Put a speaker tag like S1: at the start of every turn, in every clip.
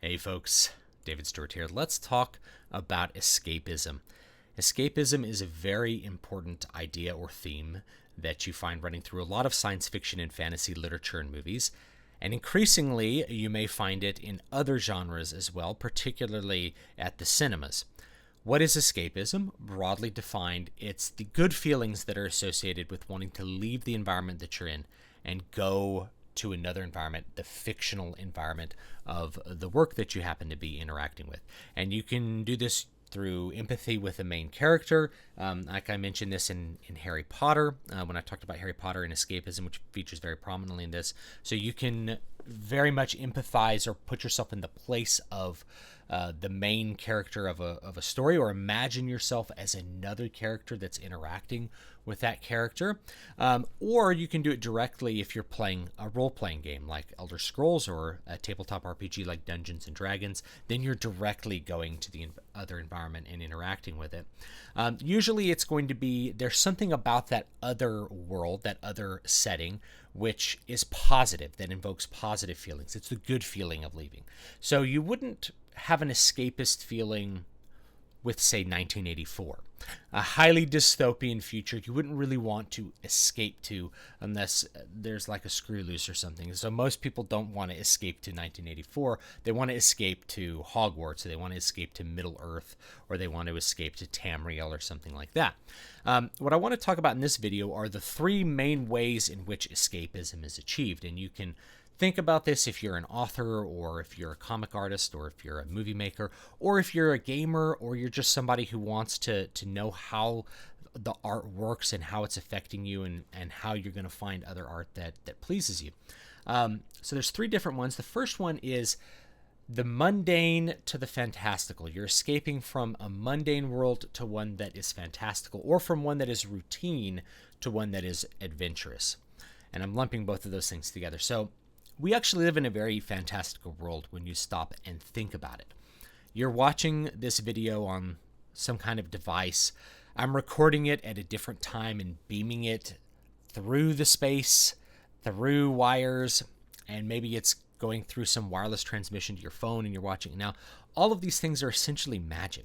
S1: Hey folks, David Stewart here. Let's talk about escapism. Escapism is a very important idea or theme that you find running through a lot of science fiction and fantasy literature and movies. And increasingly, you may find it in other genres as well, particularly at the cinemas. What is escapism? Broadly defined, it's the good feelings that are associated with wanting to leave the environment that you're in and go to another environment, the fictional environment of the work that you happen to be interacting with. And you can do this through empathy with the main character. Like I mentioned this in Harry Potter, when I talked about Harry Potter and escapism, which features very prominently in this. So you can very much empathize or put yourself in the place of the main character of a story, or imagine yourself as another character that's interacting with that character. Or you can do it directly if you're playing a role-playing game like Elder Scrolls or a tabletop RPG like Dungeons and Dragons. Then you're directly going to the other environment and interacting with it. Usually it's going to be, there's something about that other world, that other setting, which is positive, that invokes positive feelings. It's the good feeling of leaving. So you wouldn't have an escapist feeling with, say, 1984. A highly dystopian future you wouldn't really want to escape to unless there's like a screw loose or something. So most people don't want to escape to 1984. They want to escape to Hogwarts, or they want to escape to Middle Earth, or they want to escape to Tamriel or something like that. What I want to talk about in this video are the three main ways in which escapism is achieved. And you can think about this if you're an author, or if you're a comic artist, or if you're a movie maker, or if you're a gamer, or you're just somebody who wants to know how the art works and how it's affecting you, and how you're going to find other art that pleases you. So there's three different ones. The first one is the mundane to the fantastical. You're escaping from a mundane world to one that is fantastical, or from one that is routine to one that is adventurous. And I'm lumping both of those things together. So we actually live in a very fantastical world when you stop and think about it. You're watching this video on some kind of device. I'm recording it at a different time and beaming it through the space, through wires, and maybe it's going through some wireless transmission to your phone and you're watching it now. All of these things are essentially magic.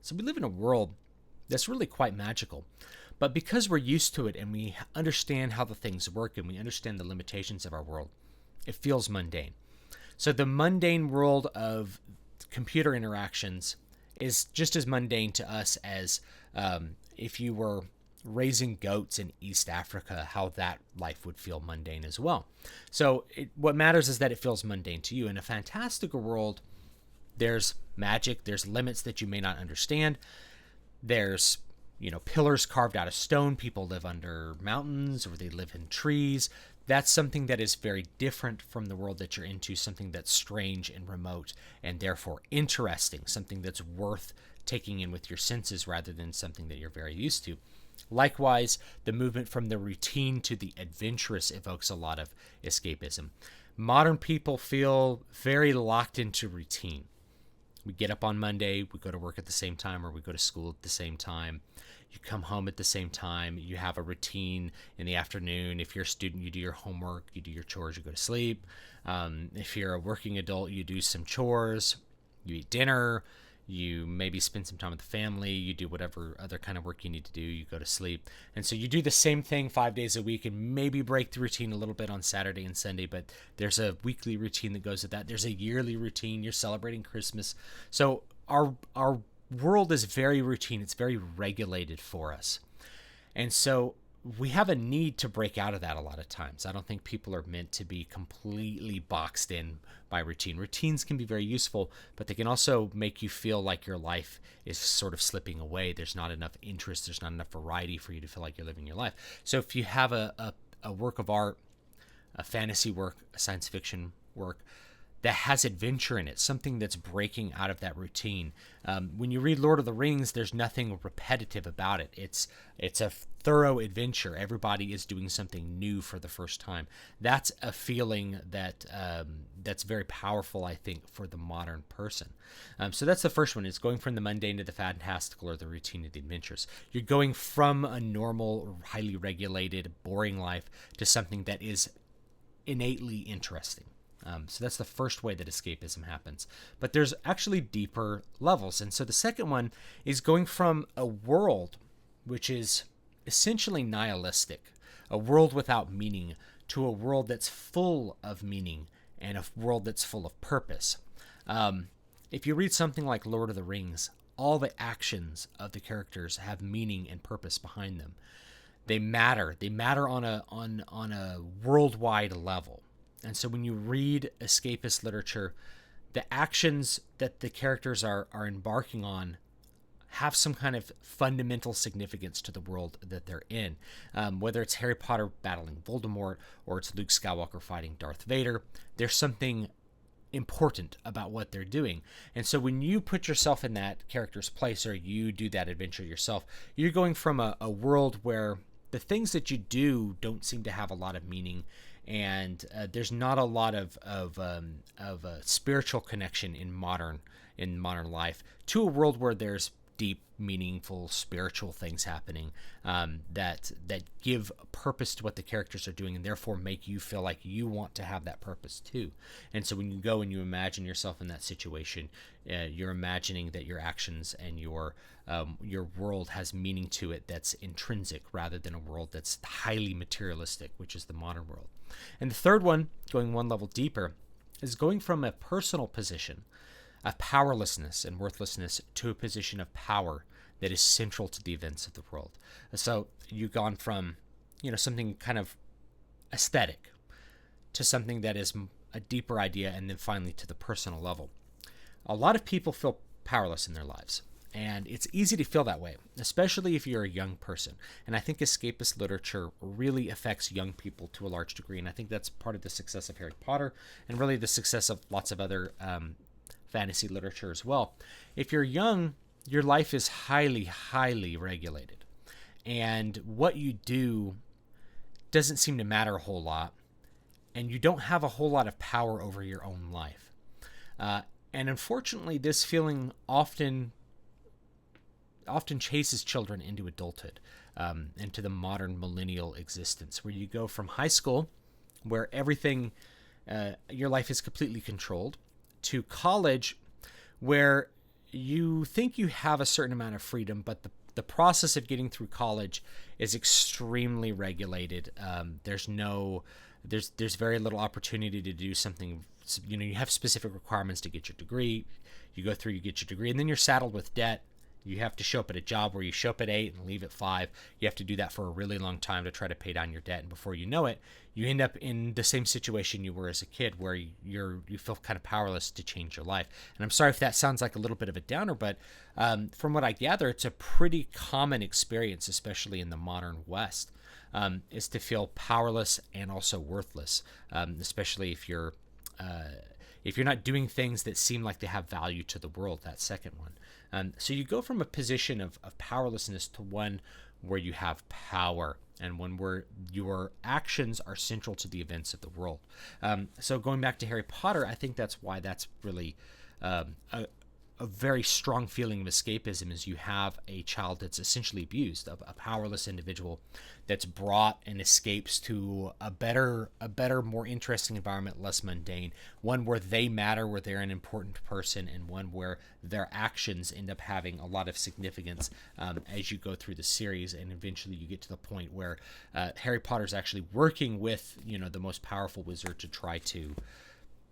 S1: So we live in a world that's really quite magical. But because we're used to it and we understand how the things work and we understand the limitations of our world, it feels mundane. So the mundane world of computer interactions is just as mundane to us as if you were raising goats in East Africa, how that life would feel mundane as well. So what matters is that it feels mundane to you. In a fantastical world, there's magic, there's limits that you may not understand. There's pillars carved out of stone. People live under mountains, or they live in trees. That's something that is very different from the world that you're into, something that's strange and remote and therefore interesting, something that's worth taking in with your senses rather than something that you're very used to. Likewise, the movement from the routine to the adventurous evokes a lot of escapism. Modern people feel very locked into routine. We get up on Monday, we go to work at the same time, or we go to school at the same time. You come home at the same time. You have a routine in the afternoon. If you're a student, you do your homework, you do your chores, you go to sleep. If you're a working adult, you do some chores, you eat dinner, you maybe spend some time with the family, you do whatever other kind of work you need to do, you go to sleep. And so you do the same thing 5 days a week and maybe break the routine a little bit on Saturday and Sunday, but there's a weekly routine that goes with that. There's a yearly routine. You're celebrating Christmas. So our world is very routine. It's very regulated for us. And so we have a need to break out of that a lot of times. I don't think people are meant to be completely boxed in by routine. Routines can be very useful, but they can also make you feel like your life is sort of slipping away. There's not enough interest. There's not enough variety for you to feel like you're living your life. So if you have a work of art, a fantasy work, a science fiction work, that has adventure in it, something that's breaking out of that routine. When you read Lord of the Rings, there's nothing repetitive about it. It's a thorough adventure. Everybody is doing something new for the first time. That's a feeling that that's very powerful, I think, for the modern person. So that's the first one. It's going from the mundane to the fantastical, or the routine to the adventurous. You're going from a normal, highly regulated, boring life to something that is innately interesting. So that's the first way that escapism happens. But there's actually deeper levels. And so the second one is going from a world which is essentially nihilistic, a world without meaning, to a world that's full of meaning and a world that's full of purpose. If you read something like Lord of the Rings, all the actions of the characters have meaning and purpose behind them. They matter. They matter on a worldwide level. And so when you read escapist literature, the actions that the characters are embarking on have some kind of fundamental significance to the world that they're in. Whether it's Harry Potter battling Voldemort or it's Luke Skywalker fighting Darth Vader, there's something important about what they're doing. And so when you put yourself in that character's place, or you do that adventure yourself, you're going from a world where the things that you do don't seem to have a lot of meaning, and there's not a lot of a spiritual connection in modern life, to a world where there's deep, meaningful, spiritual things happening that give purpose to what the characters are doing, and therefore make you feel like you want to have that purpose too. And so when you go and you imagine yourself in that situation, you're imagining that your actions and your world has meaning to it that's intrinsic, rather than a world that's highly materialistic, which is the modern world. And the third one, going one level deeper, is going from a personal position of powerlessness and worthlessness to a position of power that is central to the events of the world. So you've gone from, something kind of aesthetic to something that is a deeper idea, and then finally to the personal level. A lot of people feel powerless in their lives, and it's easy to feel that way, especially if you're a young person. And I think escapist literature really affects young people to a large degree, and I think that's part of the success of Harry Potter, and really the success of lots of other fantasy literature as well. If you're young, your life is highly, highly regulated, and what you do doesn't seem to matter a whole lot, and you don't have a whole lot of power over your own life. And unfortunately, this feeling often chases children into adulthood, into the modern millennial existence, where you go from high school, where everything, your life is completely controlled, to college, where you think you have a certain amount of freedom, but the process of getting through college is extremely regulated. There's very little opportunity to do something. You have specific requirements to get your degree. You go through, you get your degree, and then you're saddled with debt. You have to show up at a job where you show up at 8 and leave at 5. You have to do that for a really long time to try to pay down your debt. And before you know it, you end up in the same situation you were as a kid, where you feel kind of powerless to change your life. And I'm sorry if that sounds like a little bit of a downer, but from what I gather, it's a pretty common experience, especially in the modern West, is to feel powerless and also worthless, especially if you're not doing things that seem like they have value to the world, that second one. So you go from a position of powerlessness to one where you have power, and one where your actions are central to the events of the world. So going back to Harry Potter, I think that's why that's really a very strong feeling of escapism, is you have a child that's essentially abused, a powerless individual that's brought and escapes to a better, more interesting environment, less mundane, one where they matter, where they're an important person, and one where their actions end up having a lot of significance as you go through the series, and eventually you get to the point where Harry Potter's actually working with the most powerful wizard to try to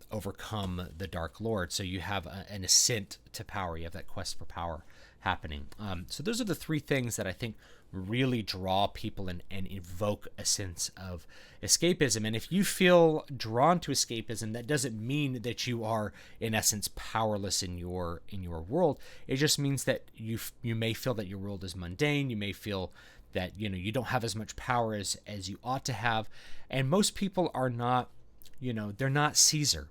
S1: overcome the Dark Lord. So you have an ascent to power. You have that quest for power happening. So those are the three things that I think really draw people and evoke a sense of escapism. And if you feel drawn to escapism, that doesn't mean that you are, in essence, powerless in your world. It just means that you may feel that your world is mundane. You may feel that you don't have as much power as you ought to have. And most people are not, they're not Caesar.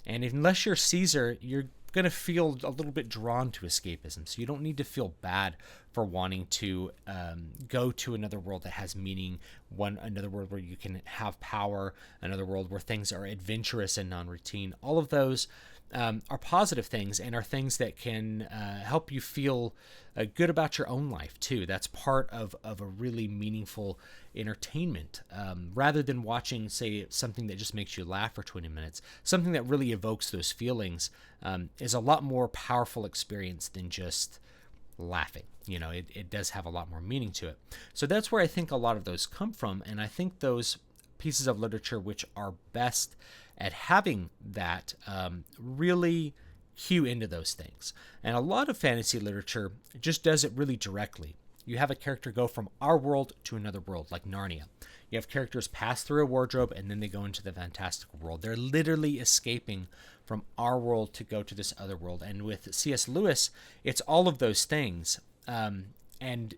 S1: And unless you're Caesar, you're going to feel a little bit drawn to escapism. So you don't need to feel bad for wanting to go to another world that has meaning, another world where you can have power, another world where things are adventurous and non-routine. All of those are positive things and are things that can help you feel good about your own life too. That's part of a really meaningful entertainment, rather than watching, say, something that just makes you laugh for 20 minutes. Something that really evokes those feelings is a lot more powerful experience than just laughing. It does have a lot more meaning to it. So that's where I think a lot of those come from, and I think those pieces of literature which are best at having that really cue into those things. And a lot of fantasy literature just does it really directly. You have a character go from our world to another world, like Narnia. You have characters pass through a wardrobe and then they go into the fantastical world. They're literally escaping from our world to go to this other world. And with C.S. Lewis, it's all of those things, and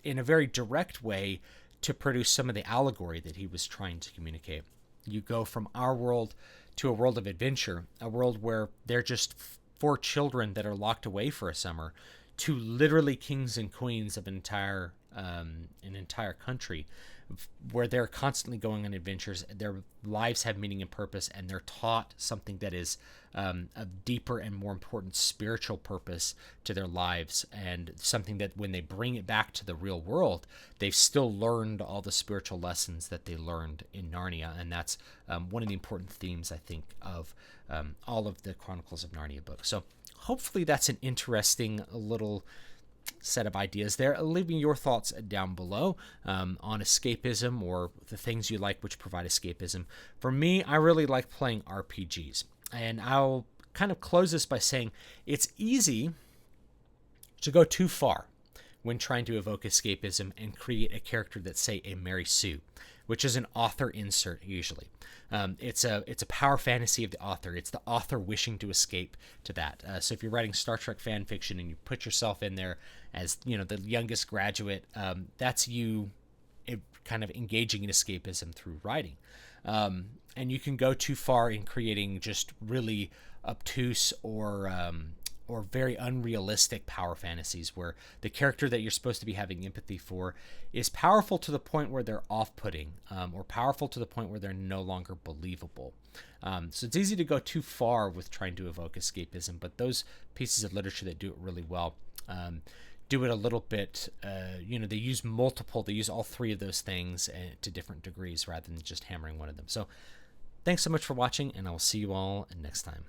S1: in a very direct way to produce some of the allegory that he was trying to communicate. You go from our world to a world of adventure, a world where they're just 4 children that are locked away for a summer, to literally kings and queens of an entire country, where they're constantly going on adventures. Their lives have meaning and purpose, and they're taught something that is of deeper and more important spiritual purpose to their lives, and something that when they bring it back to the real world, they've still learned all the spiritual lessons that they learned in Narnia. And that's one of the important themes, I think, of all of the Chronicles of Narnia books. So hopefully that's an interesting little set of ideas there. Leave me your thoughts down below on escapism, or the things you like which provide escapism. For me, I really like playing RPGs. And I'll kind of close this by saying it's easy to go too far when trying to evoke escapism and create a character that's, say, a Mary Sue, which is an author insert usually. It's a power fantasy of the author. It's the author wishing to escape to that. So if you're writing Star Trek fan fiction and you put yourself in there as the youngest graduate, that's you kind of engaging in escapism through writing. And you can go too far in creating just really obtuse or very unrealistic power fantasies, where the character that you're supposed to be having empathy for is powerful to the point where they're off-putting, or powerful to the point where they're no longer believable. So it's easy to go too far with trying to evoke escapism, but those pieces of literature that do it really well do it a little bit. They use all 3 of those things to different degrees rather than just hammering one of them. So thanks so much for watching, and I will see you all next time.